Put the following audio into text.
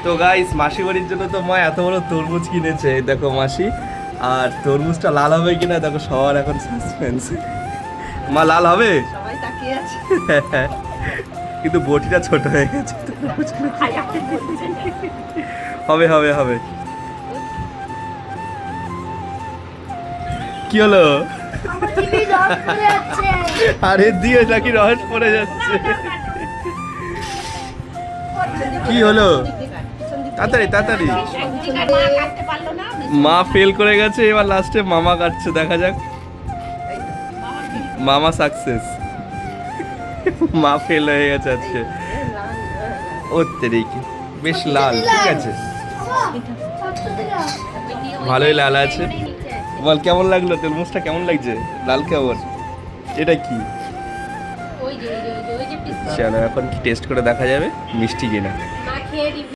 তো গাইস মাসি বাড়ির জন্য তো মা এত বড় তরমুজ কিনেছে, এই দেখো মাসি। আর তরমুজটা লাল হবে কিনা দেখো, সবার এখন সাসপেন্স। মা লাল হবে? সবাই তাকিয়ে আছে। কিন্তু বটিটা ছোট হয়ে গেছে। হবে হবে হবে। কি হলো? আরে দিয়ে নাকি রস পড়ে যাচ্ছে। কি হলো? তাড়াতাড়ি তাড়াতাড়ি। মা ফেল করে গেছে, এবার লাস্টে মামা কাটছে, দেখা যাক। মামা সাকসেস। মা ফেল হয়ে গেছে আজকে। ও তেরিকি, বেশ লাল, ঠিক আছে, ভালোই লাল আছে। বল কেমন লাগলো তরমুজটা, কেমন লাগছে? লাল কেমন? এটা কি? চলো এখন কি টেস্ট করে দেখা যাবে মিষ্টি কিনা।